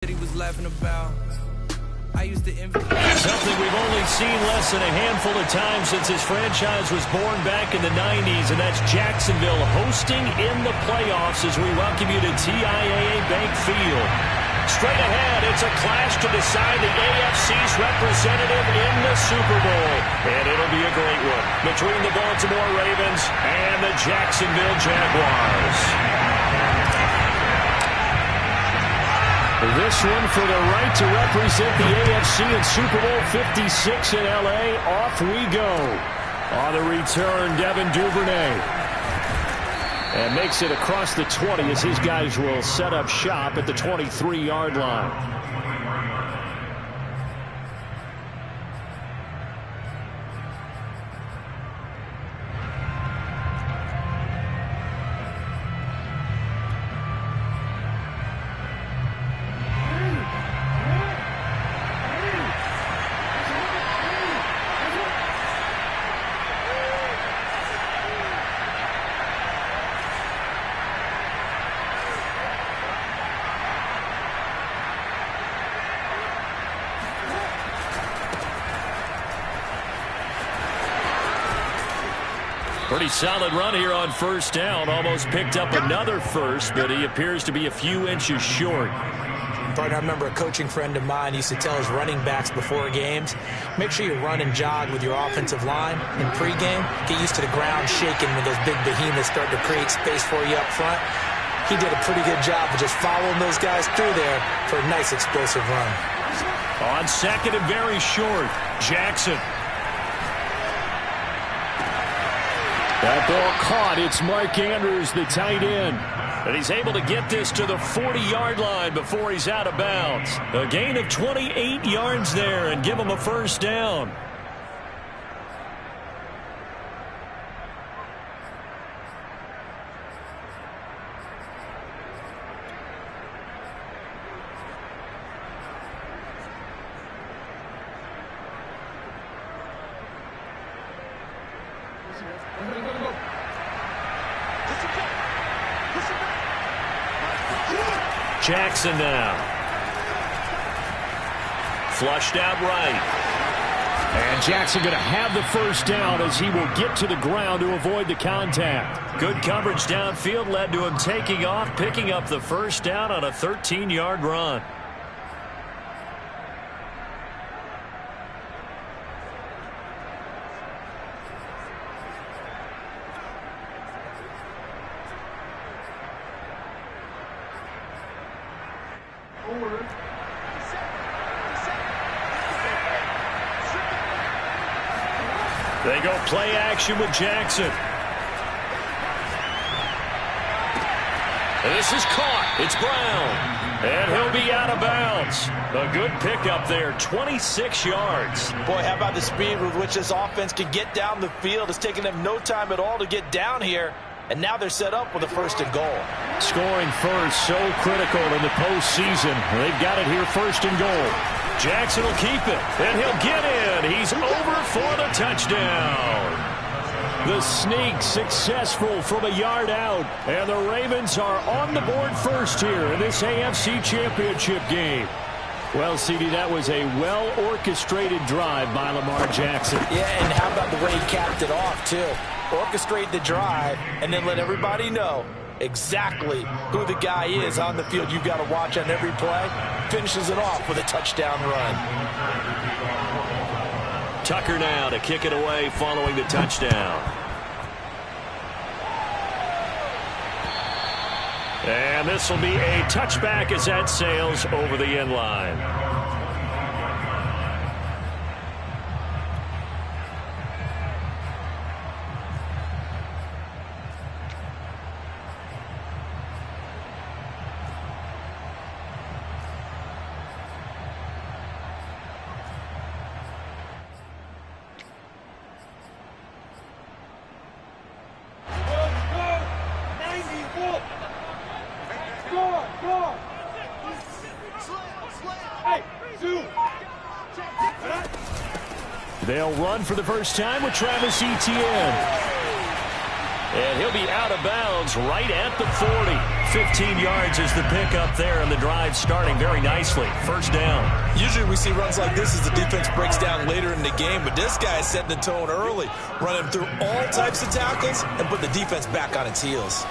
He was laughing about. I used to envy. Something we've only seen less than a handful of times since his franchise was born back in the 90s, and that's Jacksonville hosting in the playoffs as we welcome you to TIAA Bank Field. Straight ahead, it's a clash to decide the AFC's representative in the Super Bowl. And it'll be a great one between the Baltimore Ravens and the Jacksonville Jaguars. This one for the right to represent the AFC in Super Bowl 56 in L.A. Off we go. On the return, Devin Duvernay. And makes it across the 20 as his guys will set up shop at the 23-yard line. Pretty solid run here on first down. Almost picked up another first, but he appears to be a few inches short. Partner, I remember a coaching friend of mine used to tell his running backs before games, make sure you run and jog with your offensive line in pregame. Get used to the ground shaking when those big behemoths start to create space for you up front. He did a pretty good job of just following those guys through there for a nice explosive run. On second and very short, Jackson. That ball caught. It's Mark Andrews, the tight end. And he's able to get this to the 40-yard line before he's out of bounds. A gain of 28 yards there and give him a first down. Jackson now. Flushed out right. And Jackson going to have the first down as he will get to the ground to avoid the contact. Good coverage downfield led to him taking off, picking up the first down on a 13-yard run. They go play action with Jackson. And this is caught. It's Brown. And he'll be out of bounds. A good pickup there, 26 yards. Boy, how about the speed with which this offense can get down the field? It's taken them no time at all to get down here. And now they're set up with a first and goal. Scoring first, so critical in the postseason. They've got it here, first and goal. Jackson will keep it, and he'll get in. He's over for the touchdown. The sneak successful from a yard out, and the Ravens are on the board first here in this AFC Championship game. Well, CD, that was a well-orchestrated drive by Lamar Jackson. Yeah, and how about the way he capped it off, too? Orchestrate the drive, and then let everybody know exactly who the guy is on the field you've got to watch on every play. Finishes it off with a touchdown run. Tucker now to kick it away following the touchdown. And this will be a touchback as that sails over the end line. They'll run for the first time with Travis Etienne. And he'll be out of bounds right at the 40. 15 yards is the pickup there, and the drive starting very nicely. First down. Usually we see runs like this as the defense breaks down later in the game, but this guy is setting the tone early, running through all types of tackles and put the defense back on its heels.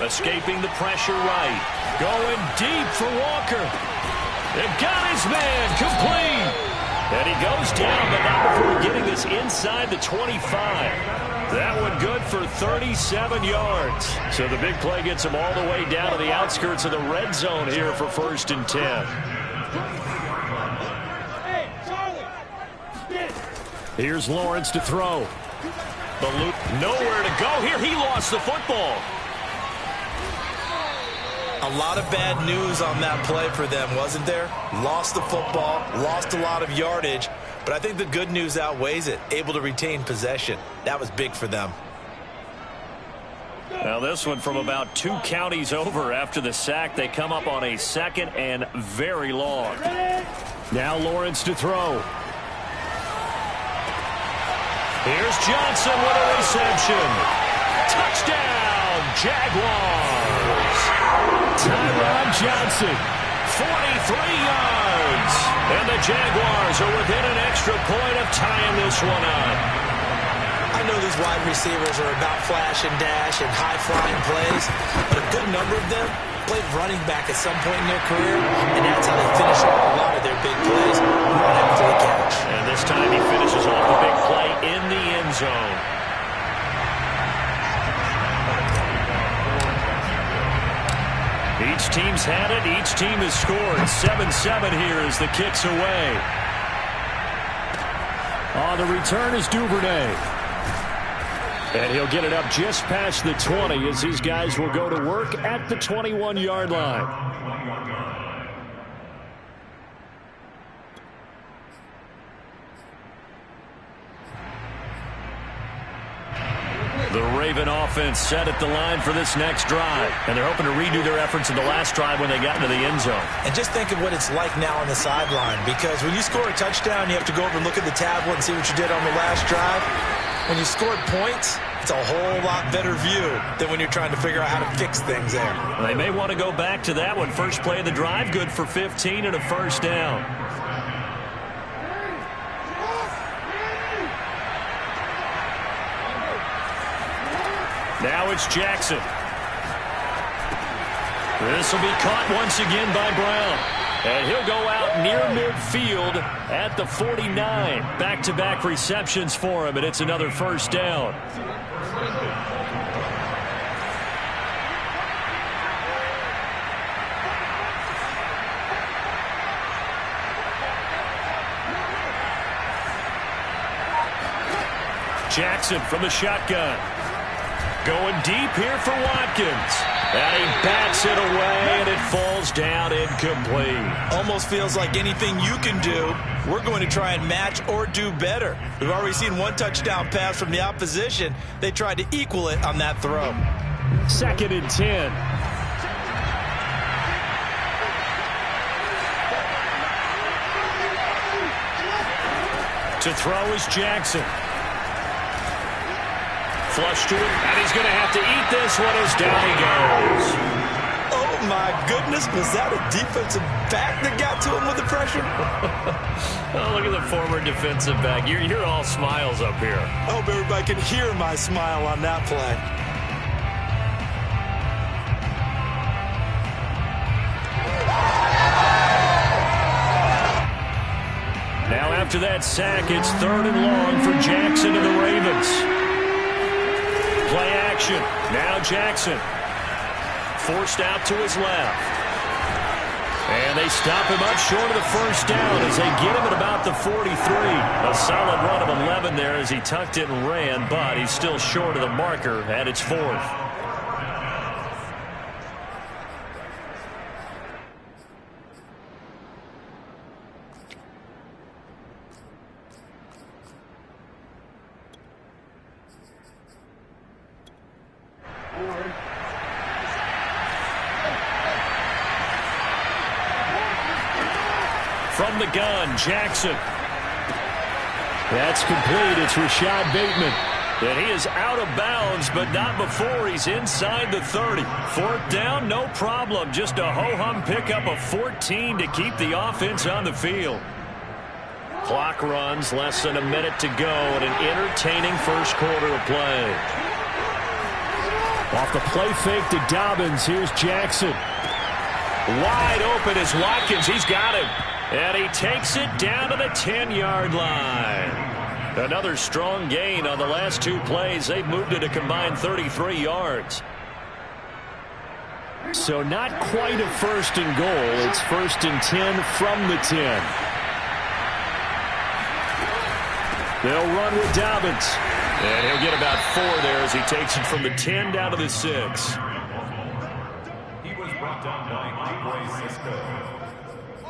Escaping the pressure right. Going deep for Walker. They've got his man complete. And he goes down, but not before getting this inside the 25. That one good for 37 yards. So the big play gets him all the way down to the outskirts of the red zone here for 1st and 10. Here's Lawrence to throw. The loop, nowhere to go here. He lost the football. A lot of bad news on that play for them, wasn't there? Lost the football, lost a lot of yardage, but I think the good news outweighs it. Able to retain possession. That was big for them. Now this one from about 2 counties over after the sack. They come up on a 2nd and very long. Now Lawrence to throw. Here's Johnson with a reception. Touchdown, Jaguars. Tyron Johnson, 43 yards. And the Jaguars are within an extra point of tying this one up. I know these wide receivers are about flash and dash and high-flying plays, but a good number of them played running back at some point in their career, and that's how they finish off a lot of their big plays, run after the catch. And this time he finishes off the big play in the end zone. Each team's had it. Each team has scored. 7-7 here as the kick's away. On the return is Duvernay. And he'll get it up just past the 20 as his guys will go to work at the 21-yard line. The Raven offense set at the line for this next drive. And they're hoping to redo their efforts in the last drive when they got into the end zone. And just think of what it's like now on the sideline, because when you score a touchdown, you have to go over and look at the tablet and see what you did on the last drive. When you scored points, it's a whole lot better view than when you're trying to figure out how to fix things there. They may want to go back to that one. First play of the drive, good for 15 and a first down. Now it's Jackson. This will be caught once again by Brown. And he'll go out near midfield at the 49. Back-to-back receptions for him, and it's another first down. Jackson from the shotgun. Going deep here for Watkins. And he bats it away, and it falls down incomplete. Almost feels like anything you can do, we're going to try and match or do better. We've already seen one touchdown pass from the opposition. They tried to equal it on that throw. 2nd and 10. To throw is Jackson. Flush to it, and he's going to have to eat this one as down he goes. Oh, my goodness. Was that a defensive back that got to him with the pressure? Oh, look at the former defensive back. You're all smiles up here. I hope everybody can hear my smile on that play. Now after that sack, it's 3rd and long for Jackson and the Ravens. Play action. Now Jackson. Forced out to his left. And they stop him up short of the first down as they get him at about the 43. A solid run of 11 there as he tucked it and ran, but he's still short of the marker at its 4th. From the gun, Jackson. That's complete. It's Rashad Bateman. And he is out of bounds, but not before he's inside the 30. Fourth down, no problem. Just a ho-hum pickup of 14 to keep the offense on the field. Clock runs, less than a minute to go, and an entertaining first quarter of play. Off the play fake to Dobbins, here's Jackson. Wide open is Watkins. He's got him. And he takes it down to the 10-yard line. Another strong gain on the last two plays. They've moved it a combined 33 yards. So not quite a first and goal. It's first and 10 from the 10. They'll run with Dobbins. And he'll get about 4 there as he takes it from the 10 down to the 6. He was brought down by Cisco.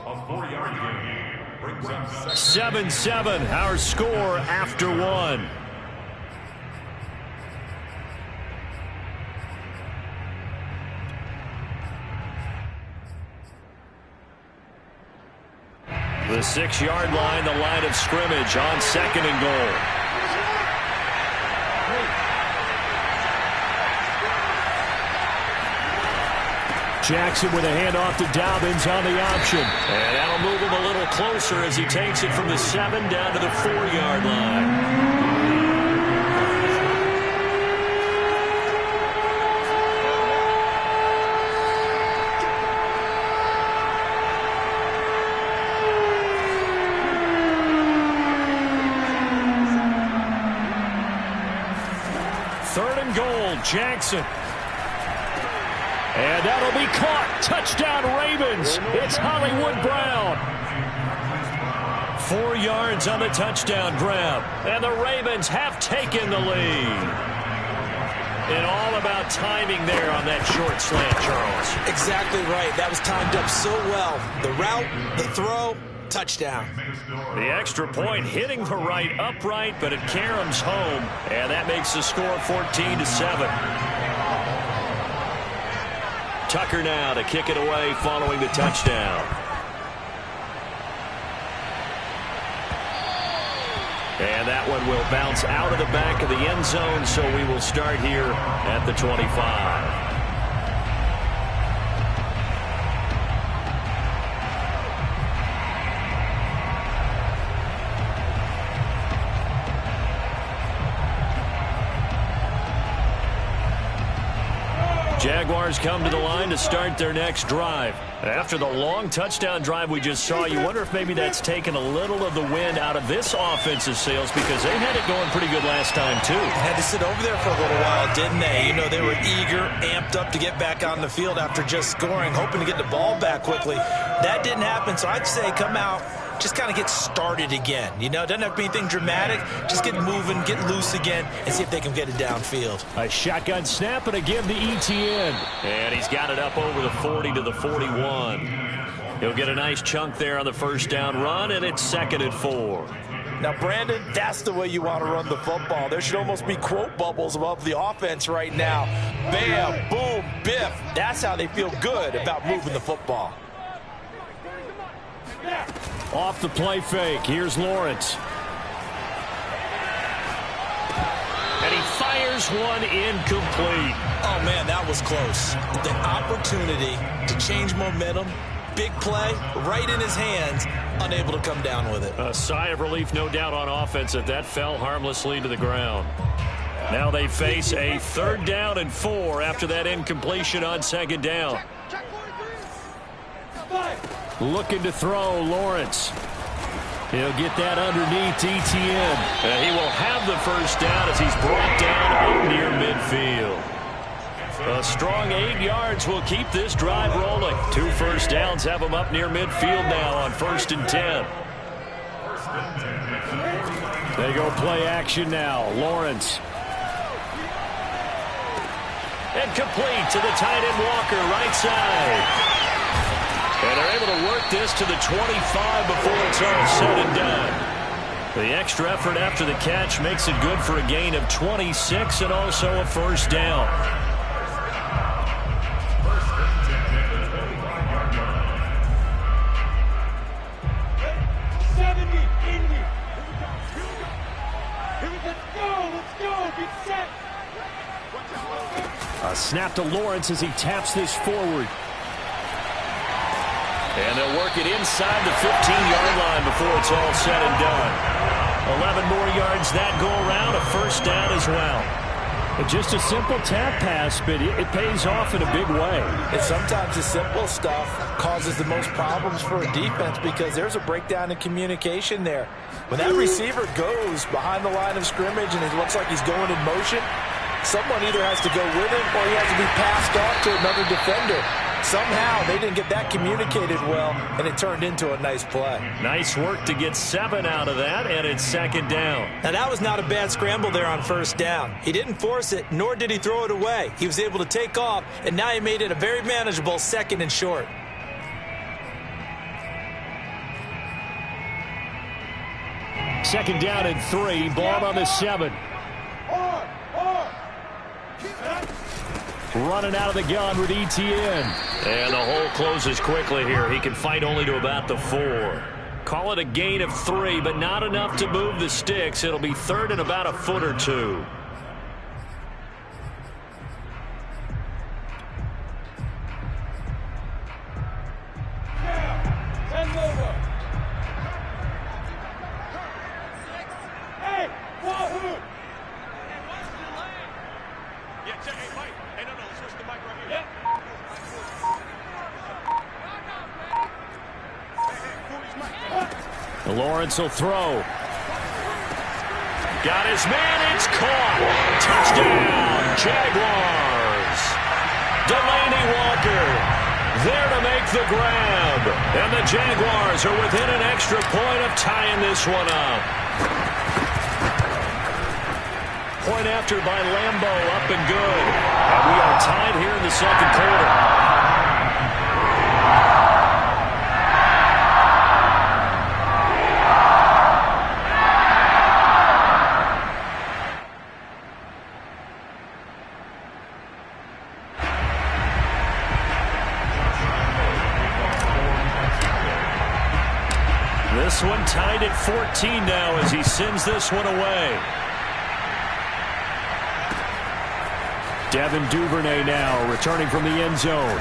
A 4-yard gain. 7-7, our score after 1. The 6-yard line, the line of scrimmage on second and goal. Jackson with a handoff to Dobbins on the option. And that'll move him a little closer as he takes it from the 7 down to the 4-yard line. Third and goal, Jackson. And that'll be caught. Touchdown, Ravens. It's Hollywood Brown. 4 yards on the touchdown grab. And the Ravens have taken the lead. And all about timing there on that short slant, Charles. Exactly right. That was timed up so well. The route, the throw, touchdown. The extra point hitting the right upright, but it caroms home. And that makes the score 14-7. Tucker now to kick it away following the touchdown. And that one will bounce out of the back of the end zone, so we will start here at the 25. Jaguars come to the line to start their next drive. After the long touchdown drive we just saw, you wonder if maybe that's taken a little of the wind out of this offensive sails, because they had it going pretty good last time, too. Had to sit over there for a little while, didn't they? You know, they were eager, amped up to get back on the field after just scoring, hoping to get the ball back quickly. That didn't happen, so I'd say come out, just kind of get started again. You know, it doesn't have to be anything dramatic. Just get moving, get loose again, and see if they can get it downfield. A shotgun snap and again the ETN. And he's got it up over the 40 to the 41. He'll get a nice chunk there on the first down run, and it's 2nd and 4. Now, Brandon, that's the way you want to run the football. There should almost be quote bubbles above the offense right now. Bam, boom, biff. That's how they feel good about moving the football. Off the play fake, here's Lawrence. And he fires one incomplete. Oh, man, that was close. The opportunity to change momentum, big play, right in his hands, unable to come down with it. A sigh of relief, no doubt, on offense that fell harmlessly to the ground. Now they face a 3rd down and 4 after that incompletion on 2nd down. Looking to throw, Lawrence. He'll get that underneath ETN. And he will have the first down as he's brought down up near midfield. A strong 8 yards will keep this drive rolling. 2 first downs have him up near midfield now on 1st and 10. They go play action now. Lawrence. And complete to the tight end Walker, right side. And they're able to work this to the 25 before it's all said and done. The extra effort after the catch makes it good for a gain of 26 and also a first down. Let's go! Snap to Lawrence as he taps this forward. And they'll work it inside the 15-yard line before it's all said and done. 11 more yards that go around, a first down as well. Just a simple tap pass, but it pays off in a big way. And sometimes the simple stuff causes the most problems for a defense because there's a breakdown in communication there. When that receiver goes behind the line of scrimmage and it looks like he's going in motion, someone either has to go with him or he has to be passed off to another defender. Somehow they didn't get that communicated well, and it turned into a nice play. Nice work to get 7 out of that, and it's second down. Now, that was not a bad scramble there on first down. He didn't force it, nor did he throw it away. He was able to take off, and now he made it a very manageable 2nd and short. Second down and 3, ball on the 7. Running out of the gun with ETN. And the hole closes quickly here. He can fight only to about the 4. Call it a gain of 3, but not enough to move the sticks. It'll be 3rd and about a foot or 2. Lawrence will throw. Got his man. It's caught. Touchdown, Jaguars. Delaney Walker there to make the grab. And the Jaguars are within an extra point of tying this one up. Point after by Lambeau, up and good. And we are tied here in the second quarter. This one tied at 14 now as he sends this one away. Devin Duvernay now returning from the end zone.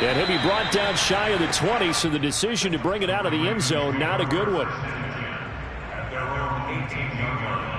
And he'll be brought down shy of the 20, so the decision to bring it out of the end zone, not a good one. At their own 18-yard line.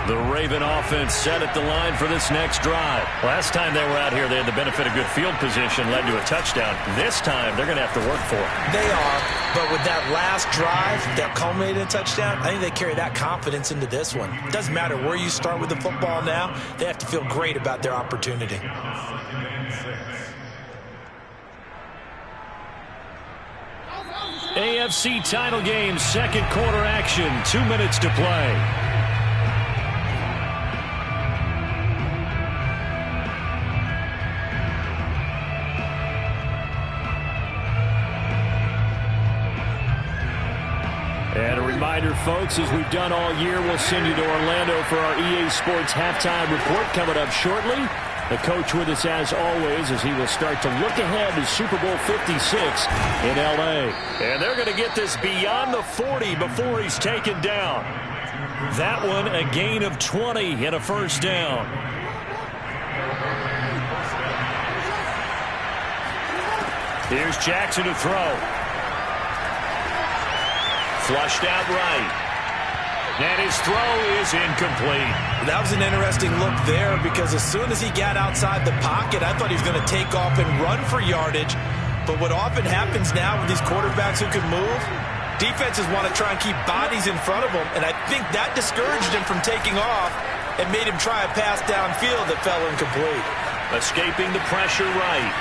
The Raven offense set at the line for this next drive. Last time they were out here, they had the benefit of good field position, led to a touchdown. This time, they're going to have to work for it. They are, but with that last drive that culminated in a touchdown, I think they carry that confidence into this one. It doesn't matter where you start with the football now. They have to feel great about their opportunity. AFC title game, second quarter action, 2 minutes to play. And a reminder, folks, as we've done all year, we'll send you to Orlando for our EA Sports halftime report coming up shortly. The coach with us as always as he will start to look ahead to Super Bowl 56 in L.A. And they're going to get this beyond the 40 before he's taken down. That one a gain of 20 and a first down. Here's Jackson to throw. Flushed out right. And his throw is incomplete. That was an interesting look there because as soon as he got outside the pocket, I thought he was going to take off and run for yardage. But what often happens now with these quarterbacks who can move, defenses want to try and keep bodies in front of them. And I think that discouraged him from taking off and made him try a pass downfield that fell incomplete. Escaping the pressure right.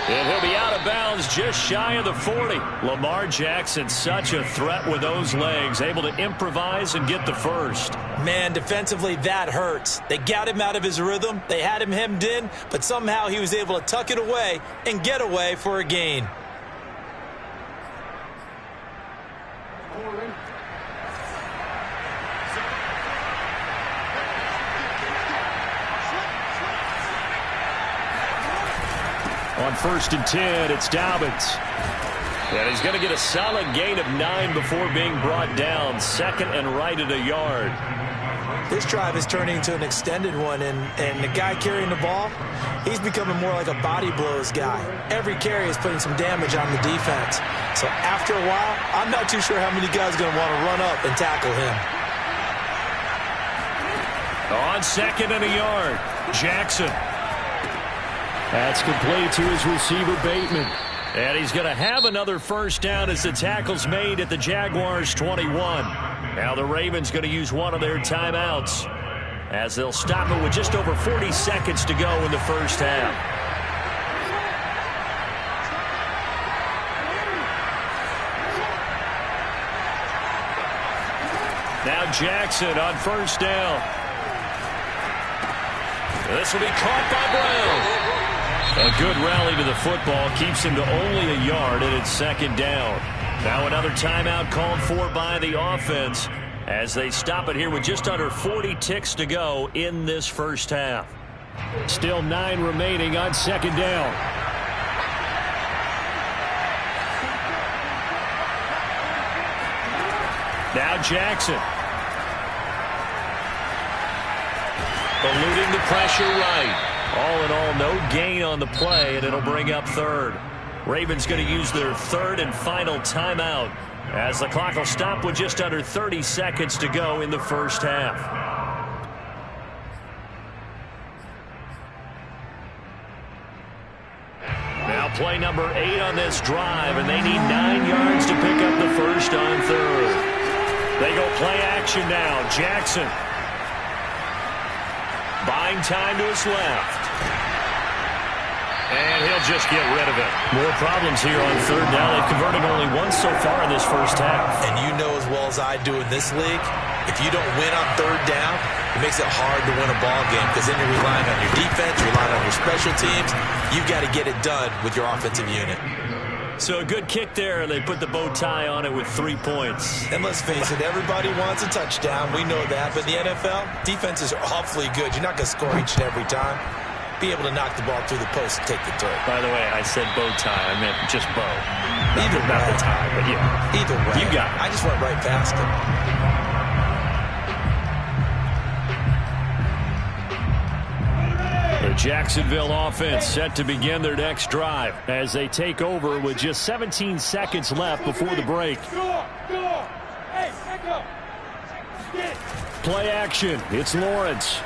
And he'll be out of bounds just shy of the 40. Lamar Jackson, such a threat with those legs, able to improvise and get the first. Man, defensively, that hurts. They got him out of his rhythm. They had him hemmed in, but somehow he was able to tuck it away and get away for a gain. on 1st and 10. It's Dobbins. And he's going to get a solid gain of 9 before being brought down. 2nd and right at a yard. This drive is turning into an extended one, and the guy carrying the ball, he's becoming more like a body blows guy. Every carry is putting some damage on the defense. So after a while, I'm not too sure how many guys are going to want to run up and tackle him. On 2nd and a yard, Jackson. That's complete to his receiver, Bateman. And he's going to have another first down as the tackle's made at the Jaguars' 21. Now the Ravens going to use one of their timeouts as they'll stop it with just over 40 seconds to go in the first half. Now Jackson on first down. This will be caught by Brown. A good rally to the football keeps him to only a yard, and it's 2nd down. Now another timeout called for by the offense as they stop it here with just under 40 ticks to go in this first half. Still 9 remaining on 2nd down. Now Jackson. Eluding the pressure right. All in all, no gain on the play, and it'll bring up 3rd. Ravens going to use their 3rd and final timeout as the clock will stop with just under 30 seconds to go in the first half. Now play number 8 on this drive, and they need 9 yards to pick up the first on 3rd. They go play action now. Jackson. Buying time to his left. And he'll just get rid of it. More problems here on 3rd down. They've converted only once so far in this first half. And you know as well as I do in this league, if you don't win on 3rd down, it makes it hard to win a ball game because then you're relying on your defense, you're relying on your special teams. You've got to get it done with your offensive unit. So a good kick there, and they put the bow tie on it with 3 points. And let's face it, everybody wants a touchdown. We know that. But in the NFL, defenses are awfully good. You're not going to score each and every time. Be able to knock the ball through the post and take the throw. By the way, I said bow tie. I meant just bow. Either not way. the tie, but yeah. Either way. You got it. I just went right past him. The Jacksonville offense set to begin their next drive as they take over with just 17 seconds left before the break. Play action. It's Lawrence.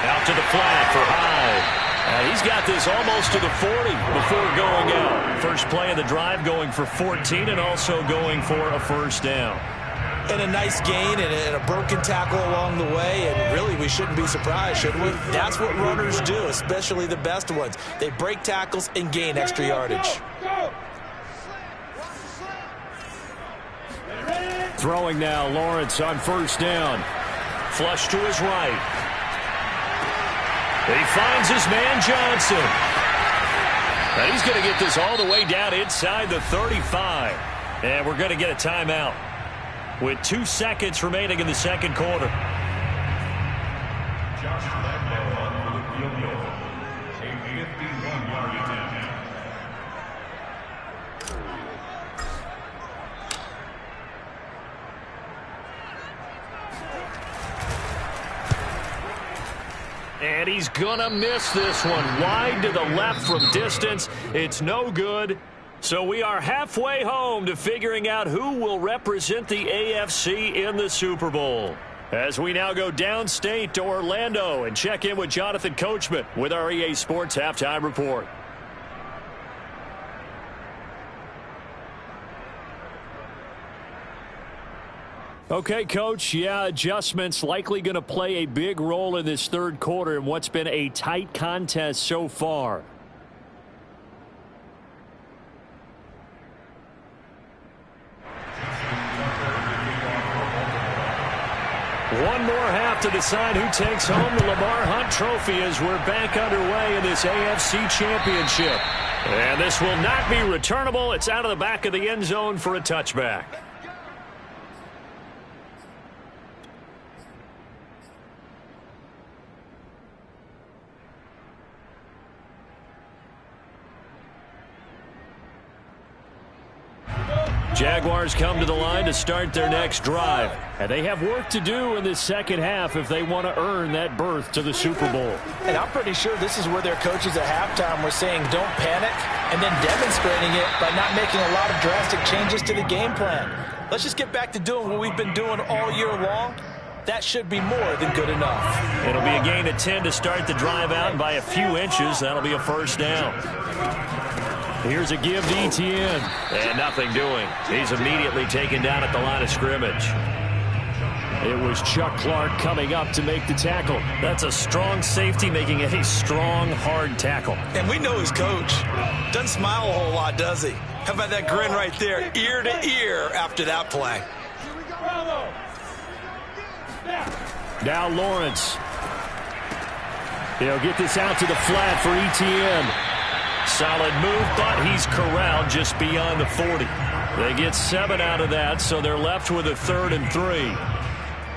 Out to the flat for Hyde. He's got this almost to the 40 before going out. First play of the drive going for 14 and also going for a first down. And a nice gain and a broken tackle along the way. And really, we shouldn't be surprised, should we? That's what runners do, especially the best ones. They break tackles and gain extra yardage. Throwing now, Lawrence on first down. Flush to his right. He finds his man Johnson. And he's going to get this all the way down inside the 35. And we're going to get a timeout with 2 seconds remaining in the second quarter. Josh Lambo for the field goal. A 51-yard attempt. And he's gonna miss this one. Wide to the left from distance. It's no good. So we are halfway home to figuring out who will represent the AFC in the Super Bowl. As we now go downstate to Orlando and check in with Jonathan Coachman with our EA Sports Halftime Report. Okay, Coach, yeah, adjustments likely going to play a big role in this third quarter in what's been a tight contest so far. One more half to decide who takes home the Lamar Hunt Trophy as we're back underway in this AFC Championship. And this will not be returnable. It's out of the back of the end zone for a touchback. Jaguars come to the line to start their next drive. And they have work to do in this second half if they want to earn that berth to the Super Bowl. And I'm pretty sure this is where their coaches at halftime were saying don't panic, and then demonstrating it by not making a lot of drastic changes to the game plan. Let's just get back to doing what we've been doing all year long. That should be more than good enough. It'll be a gain of 10 to start the drive out, and by a few inches, that'll be a first down. Here's a give to Etienne. And nothing doing. He's immediately taken down at the line of scrimmage. It was Chuck Clark coming up to make the tackle. That's a strong safety making a strong, hard tackle. And we know his coach. Doesn't smile a whole lot, does he? How about that grin right there, ear to ear after that play? Now Lawrence. He'll get this out to the flat for Etienne. Solid move, but he's corralled just beyond the 40. They get 7 out of that, so they're left with a 3rd and 3.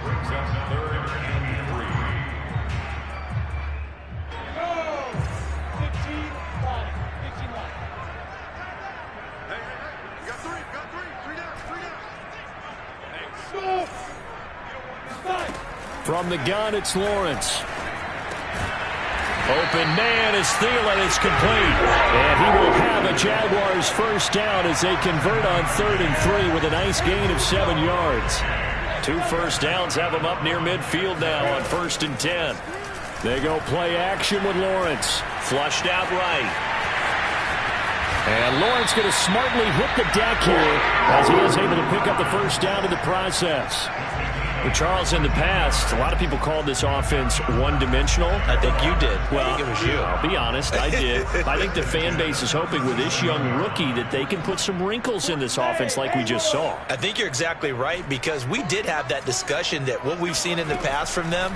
Brings up 3rd and 3. From the gun, it's Lawrence. Open man is Thielen. It's complete. And he will have a Jaguars first down as they convert on 3rd and 3 with a nice gain of 7 yards. 2 first downs have them up near midfield now on 1st and 10. They go play action with Lawrence. Flushed out right. And Lawrence going to smartly hit the deck here as he is able to pick up the first down in the process. Well, Charles, in the past, a lot of people called this offense one-dimensional. I think you did. Well, I think it was you. I'll be honest, I did. I think the fan base is hoping with this young rookie that they can put some wrinkles in this offense like we just saw. I think you're exactly right, because we did have that discussion that what we've seen in the past from them,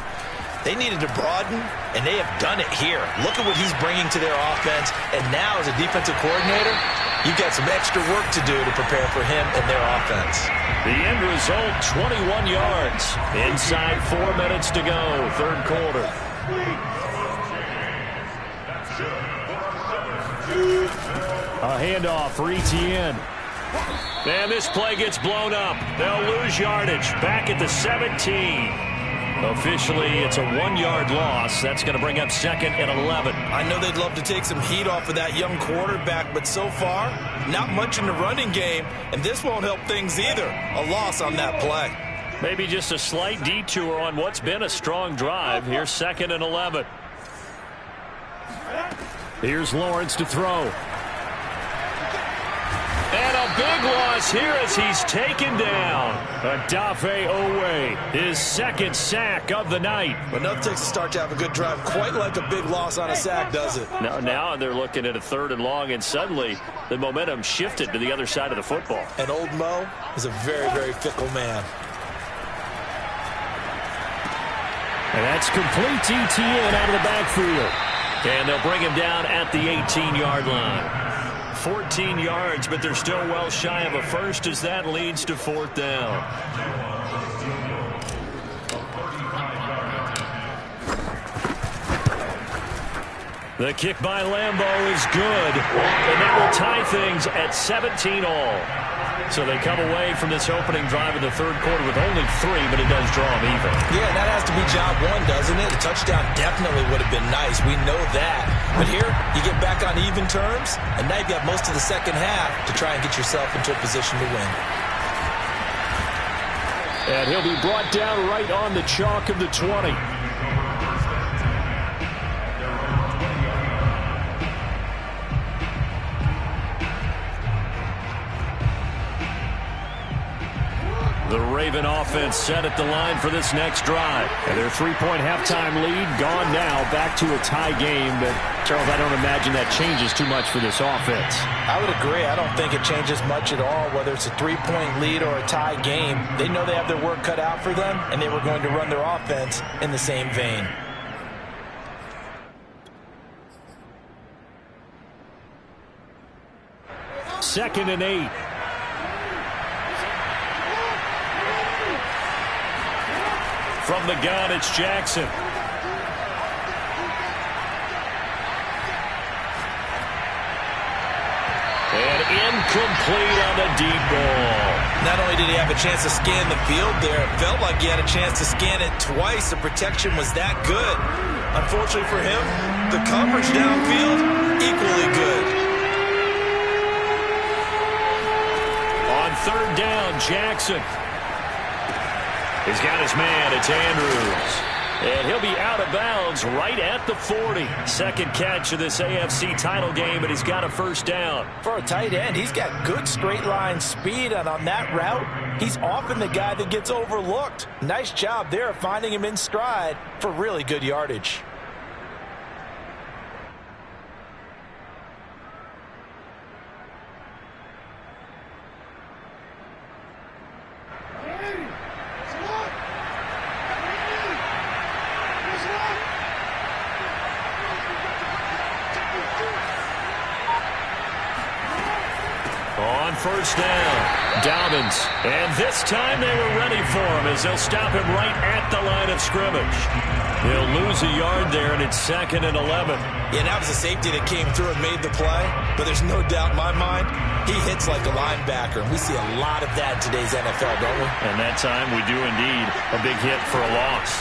they needed to broaden, and they have done it here. Look at what he's bringing to their offense, and now as a defensive coordinator, you've got some extra work to do to prepare for him and their offense. The end result, 21 yards. Inside 4 minutes to go, 3rd quarter. A handoff for Etienne. And this play gets blown up. They'll lose yardage. Back at the 17. Officially, it's a 1-yard loss. That's going to bring up 2nd and 11. I know they'd love to take some heat off of that young quarterback, but so far, not much in the running game, and this won't help things either. A loss on that play. Maybe just a slight detour on what's been a strong drive. Here's 2nd and 11. Here's Lawrence to throw. And a big loss here as he's taken down. Odafe Owe, his 2nd sack of the night. But enough takes a start to have a good drive. Quite like a big loss on a sack, does it? Now they're looking at a 3rd and long, and suddenly the momentum shifted to the other side of the football. And old Mo is a very, very fickle man. And that's complete to Etienne out of the backfield. And they'll bring him down at the 18-yard line. 14 yards, but they're still well shy of a first as that leads to 4th down. The kick by Lambeau is good, and that will tie things at 17 all. So they come away from this opening drive in the 3rd quarter with only 3, but it does draw them even. Yeah, that has to be job 1, doesn't it? A touchdown definitely would have been nice. We know that. But here, you get back on even terms, and now you've got most of the second half to try and get yourself into a position to win. And he'll be brought down right on the chalk of the 20. The Raven offense set at the line for this next drive. And their 3-point halftime lead gone now, back to a tie game. But, Charles, I don't imagine that changes too much for this offense. I would agree. I don't think it changes much at all, whether it's a 3-point lead or a tie game. They know they have their work cut out for them, and they were going to run their offense in the same vein. Second and 8. From the gun, it's Jackson. And incomplete on the deep ball. Not only did he have a chance to scan the field there, it felt like he had a chance to scan it twice. The protection was that good. Unfortunately for him, the coverage downfield, equally good. On third down, Jackson. He's got his man. It's Andrews. And he'll be out of bounds right at the 40. Second catch of this AFC title game, and he's got a first down. For a tight end, he's got good straight line speed, and on that route, he's often the guy that gets overlooked. Nice job there of finding him in stride for really good yardage. First down, Dobbins. And this time they were ready for him as they'll stop him right at the line of scrimmage. He'll lose a yard there, and it's 2nd and 11. Yeah, that was a safety that came through and made the play. But there's no doubt in my mind, he hits like a linebacker. And we see a lot of that in today's NFL, don't we? And that time we do indeed. A big hit for a loss.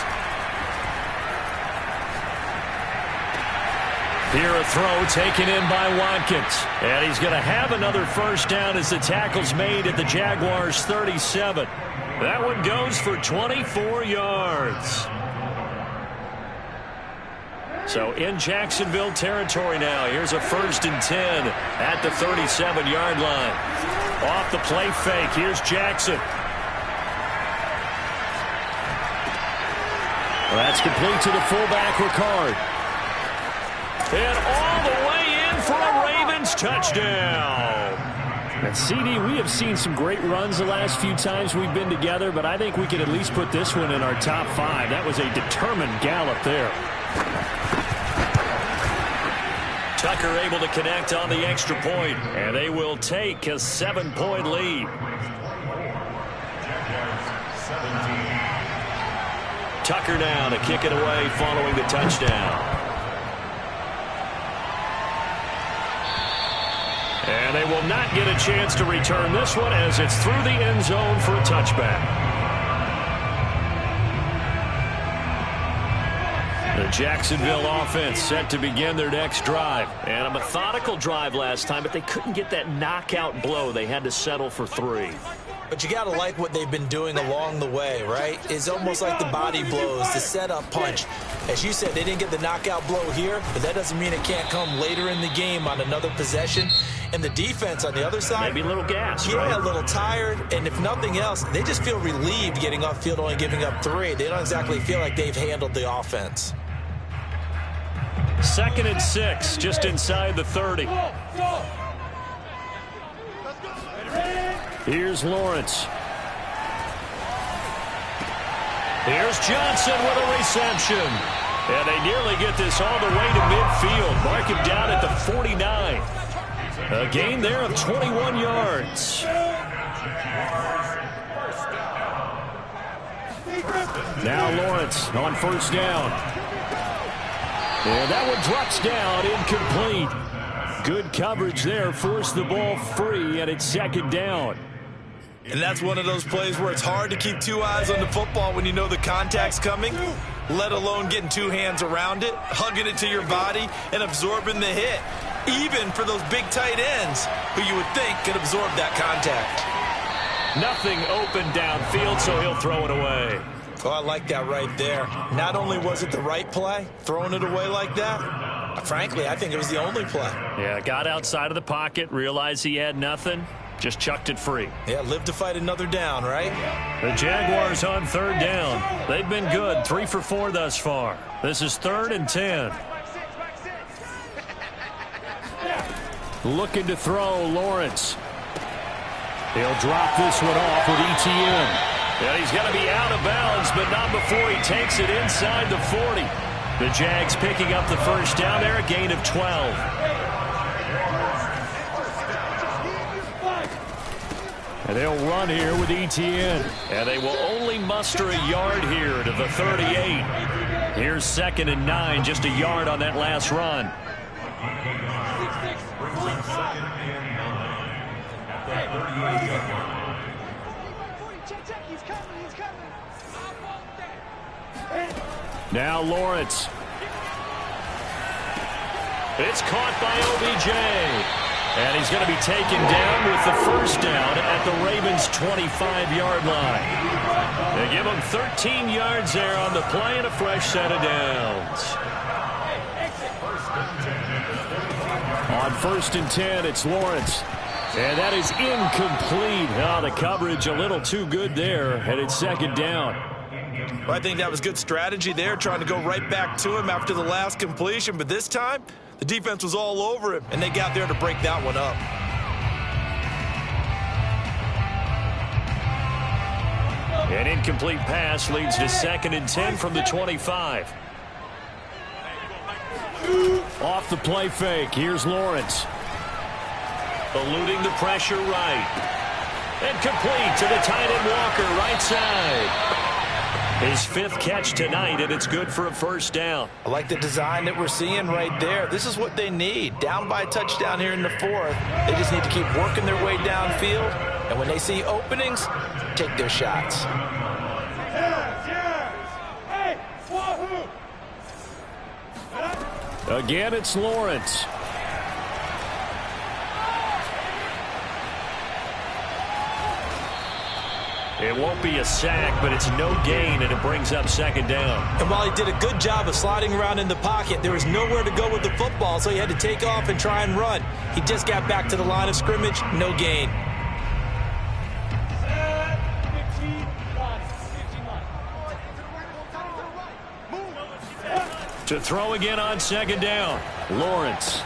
Here a throw taken in by Watkins. And he's going to have another first down as the tackle's made at the Jaguars' 37. That one goes for 24 yards. So in Jacksonville territory now. Here's a 1st and 10 at the 37-yard line. Off the play fake. Here's Jackson. Well, that's complete to the fullback, Ricard. And all the way in for a Ravens touchdown. And CD, we have seen some great runs the last few times we've been together, but I think we could at least put this one in our top 5. That was a determined gallop there. Tucker able to connect on the extra point, and they will take a 7-point lead. Tucker now to kick it away following the touchdown. And they will not get a chance to return this one as it's through the end zone for a touchback. The Jacksonville offense set to begin their next drive. And a methodical drive last time, but they couldn't get that knockout blow. They had to settle for 3. But you got to like what they've been doing along the way, right? It's almost like the body blows, the setup punch. As you said, they didn't get the knockout blow here, but that doesn't mean it can't come later in the game on another possession. And the defense on the other side, maybe a little gas, yeah, right? A little tired. And if nothing else, they just feel relieved getting off field, only giving up 3. They don't exactly feel like they've handled the offense. 2nd and 6, just inside the 30. Here's Lawrence. Here's Johnson with a reception. And they nearly get this all the way to midfield. Mark him down at the 49. A gain there of 21 yards. Now Lawrence on first down. And that one drops down, incomplete. Good coverage there, forced the ball free, and it's 2nd down. And that's one of those plays where it's hard to keep 2 eyes on the football when you know the contact's coming, let alone getting 2 hands around it, hugging it to your body, and absorbing the hit. Even for those big tight ends who you would think could absorb that contact. Nothing open downfield, so he'll throw it away. Oh, I like that right there. Not only was it the right play, throwing it away like that, frankly, I think it was the only play. Yeah, got outside of the pocket, realized he had nothing, just chucked it free. Yeah, live to fight another down, right? The Jaguars on 3rd down. They've been good, 3 for 4 thus far. This is 3rd and 10. Looking to throw, Lawrence. He'll drop this one off with ETN. And he's going to be out of bounds, but not before he takes it inside the 40. The Jags picking up the first down there, a gain of 12. And they'll run here with ETN. And they will only muster a yard here to the 38. Here's 2nd and 9, just a yard on that last run. 38-yard line. Now Lawrence. It's caught by OBJ. And he's going to be taken down with the first down at the Ravens' 25-yard line. They give him 13 yards there on the play and a fresh set of downs. On 1st and 10, it's Lawrence. And that is incomplete. Oh, the coverage a little too good there, and it's 2nd down. Well, I think that was good strategy there, trying to go right back to him after the last completion. But this time, the defense was all over him, and they got there to break that one up. An incomplete pass leads to 2nd and 10 from the 25. Off the play fake. Here's Lawrence. Eluding the pressure right. And complete to the tight end Walker, right side. His 5th catch tonight, and it's good for a first down. I like the design that we're seeing right there. This is what they need. Down by a touchdown here in the 4th. They just need to keep working their way downfield. And when they see openings, take their shots. Again, it's Lawrence. It won't be a sack, but it's no gain, and it brings up 2nd down. And while he did a good job of sliding around in the pocket, there was nowhere to go with the football, so he had to take off and try and run. He just got back to the line of scrimmage, no gain. To throw again on 2nd down. Lawrence.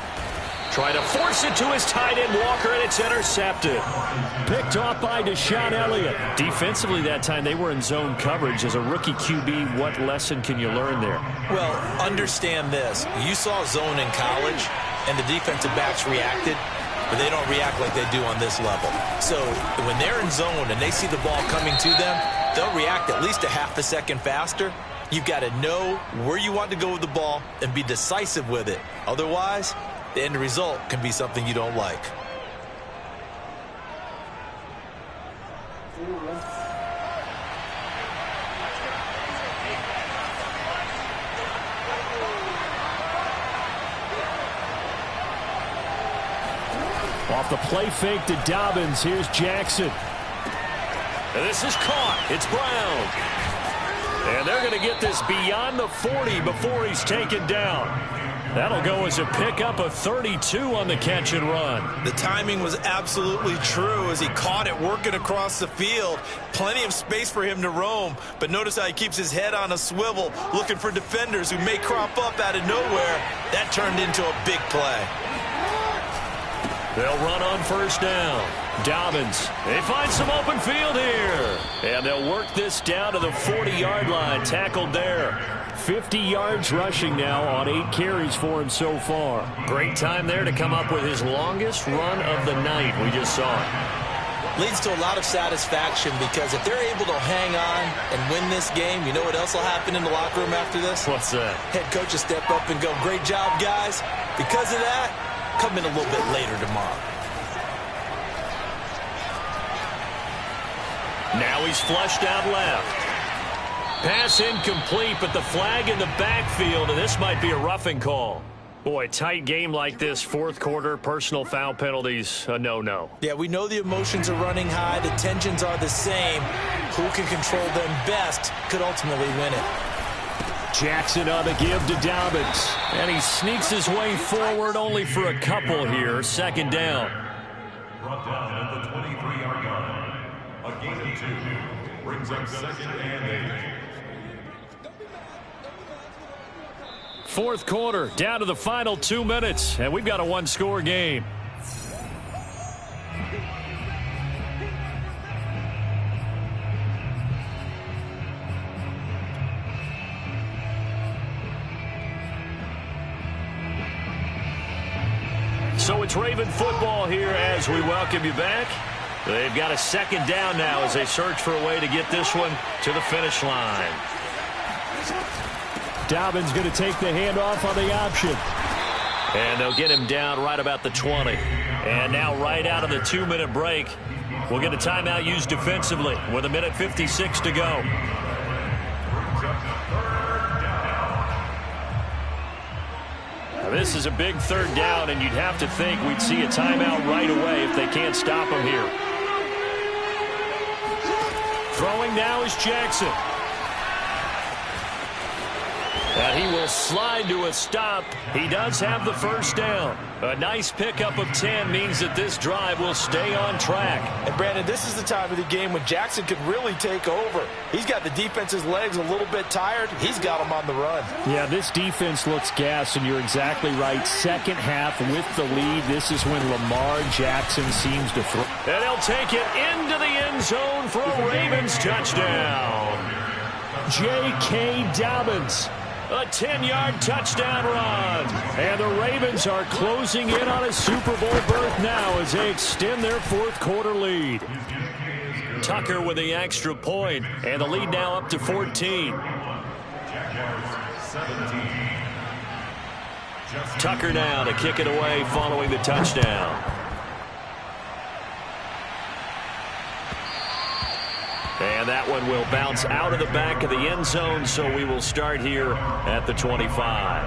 Try to force it to his tight end Walker, and it's intercepted. Picked off by Deshaun Elliott. Defensively that time, they were in zone coverage. As a rookie QB, what lesson can you learn there? Well, understand this. You saw zone in college, and the defensive backs reacted, but they don't react like they do on this level. So when they're in zone and they see the ball coming to them, they'll react at least a half a second faster. You've got to know where you want to go with the ball and be decisive with it. Otherwise, the end result can be something you don't like. Off the play fake to Dobbins. Here's Jackson. And this is caught. It's Brown. And they're going to get this beyond the 40 before he's taken down. That'll go as a pickup of 32 on the catch and run. The timing was absolutely true as he caught it working across the field. Plenty of space for him to roam. But notice how he keeps his head on a swivel, looking for defenders who may crop up out of nowhere. That turned into a big play. They'll run on 1st down. Dobbins, they find some open field here. And they'll work this down to the 40-yard line. Tackled there. 50 yards rushing now on 8 carries for him so far. Great time there to come up with his longest run of the night. We just saw it. Leads to a lot of satisfaction because if they're able to hang on and win this game, you know what else will happen in the locker room after this? What's that? Head coach will step up and go, great job, guys. Because of that, come in a little bit later tomorrow. Now he's flushed out left. Pass incomplete, but the flag in the backfield, and this might be a roughing call. Boy, tight game like this, 4th quarter, personal foul penalties, a no-no. Yeah, we know the emotions are running high. The tensions are the same. Who can control them best could ultimately win it. Jackson on the give to Dobbins. And he sneaks his way forward only for a couple here. 2nd down. Brought down at the 23-yard line. A gain of 2 brings up 2nd and 8. 4th quarter, down to the final 2 minutes, and we've got a 1-score game. So it's Raven football here as we welcome you back. They've got a 2nd down now as they search for a way to get this one to the finish line. Dobbins going to take the handoff on the option. And they'll get him down right about the 20. And now right out of the 2-minute break, we'll get a timeout used defensively with 1:56 to go. Now this is a big 3rd down, and you'd have to think we'd see a timeout right away if they can't stop him here. Throwing now is Jackson. And he will slide to a stop. He does have the 1st down. A nice pickup of 10 means that this drive will stay on track. And, Brandon, this is the time of the game when Jackson could really take over. He's got the defense's legs a little bit tired. He's got them on the run. Yeah, this defense looks gassed, and you're exactly right. Second half with the lead, this is when Lamar Jackson seems to throw. And he'll take it into the end zone for a Ravens touchdown. J.K. Dobbins. A 10-yard touchdown run. And the Ravens are closing in on a Super Bowl berth now as they extend their 4th quarter lead. Tucker with the extra point, and the lead now up to 14. Tucker now to kick it away following the touchdown. And that one will bounce out of the back of the end zone, so we will start here at the 25.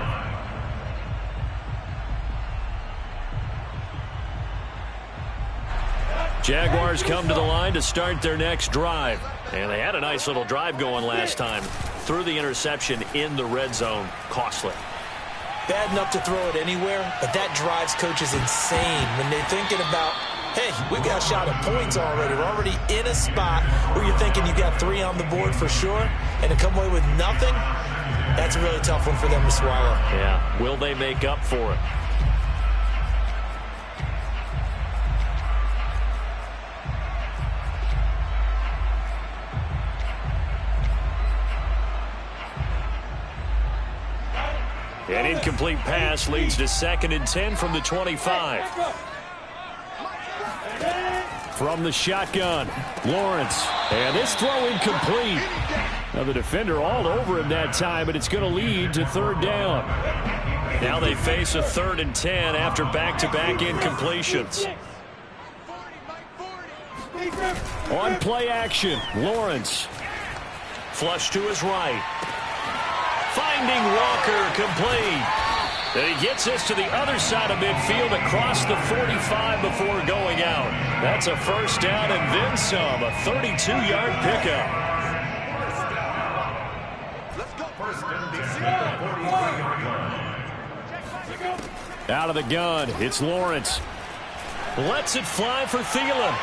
Jaguars come to the line to start their next drive. And they had a nice little drive going last time. Threw the interception in the red zone. Costly. Bad enough to throw it anywhere, but that drives coaches insane when they're thinking about, hey, we've got a shot at points already. We're already in a spot where you're thinking you've got 3 on the board for sure, and to come away with nothing, that's a really tough one for them to swallow. Yeah, will they make up for it? An incomplete pass leads to 2nd and 10 from the 25. From the shotgun, Lawrence. And this throw incomplete. Now the defender all over him that time, but it's going to lead to 3rd down. Now they face a 3rd and 10 after back-to-back incompletions. On play action, Lawrence. Flush to his right. Finding Walker complete. And he gets this to the other side of midfield across the 45 before going out. That's a 1st down and then some. A 32-yard pickup. Out of the gun, it's Lawrence. Lets it fly for Thielen.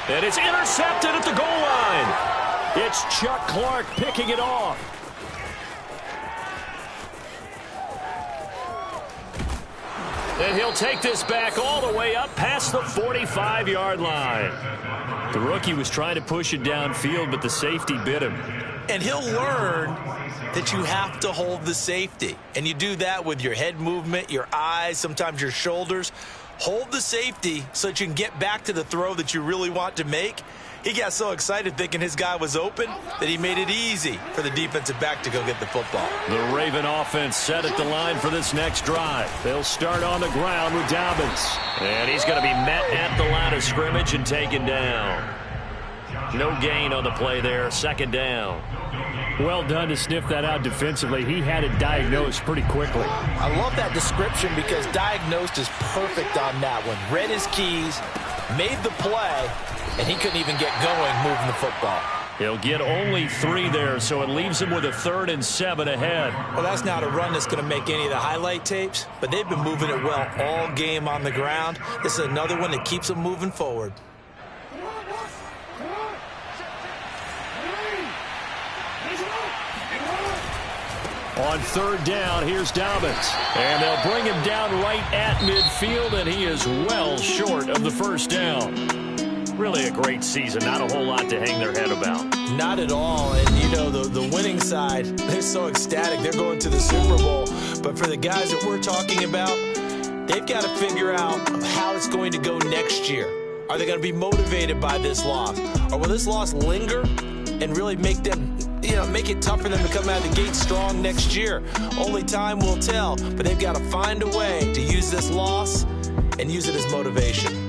And it's intercepted at the goal line. It's Chuck Clark picking it off. And he'll take this back all the way up past the 45-yard line. The rookie was trying to push it downfield, but the safety bit him. And he'll learn that you have to hold the safety. And you do that with your head movement, your eyes, sometimes your shoulders. Hold the safety so that you can get back to the throw that you really want to make. He got so excited thinking his guy was open that he made it easy for the defensive back to go get the football. The Raven offense set at the line for this next drive. They'll start on the ground with Dobbins. And he's going to be met at the line of scrimmage and taken down. No gain on the play there. 2nd down. Well done to sniff that out defensively. He had it diagnosed pretty quickly. I love that description because diagnosed is perfect on that one. Read his keys, made the play, and he couldn't even get going moving the football. He'll get only 3 there, so it leaves him with a 3rd and 7 ahead. Well, that's not a run that's going to make any of the highlight tapes, but they've been moving it well all game on the ground. This is another one that keeps them moving forward. On 3rd down, here's Dobbins. And they'll bring him down right at midfield, and he is well short of the 1st down. Really a great season. Not a whole lot to hang their head about. Not at all. And, you know, the winning side, they're so ecstatic. They're going to the Super Bowl. But for the guys that we're talking about, they've got to figure out how it's going to go next year. Are they going to be motivated by this loss? Or will this loss linger and really make them, make it tough for them to come out of the gate strong next year? Only time will tell. But they've got to find a way to use this loss and use it as motivation.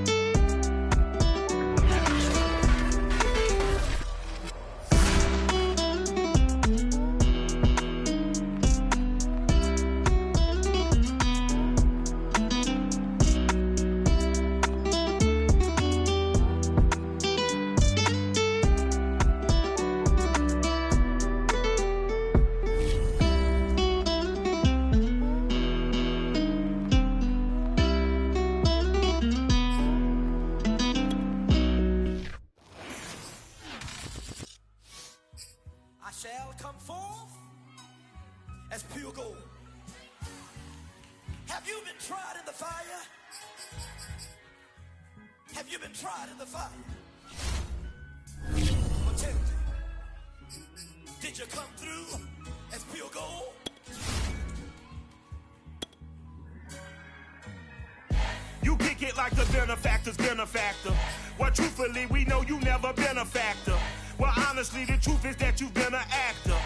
I shall come forth as pure gold. Have you been tried in the fire? Have you been tried in the fire? Well, tell me, did you come through as pure gold? You kick it like the benefactor's benefactor. Well, truthfully, we know you never been a factor. Well, honestly, the truth is that you've been an actor.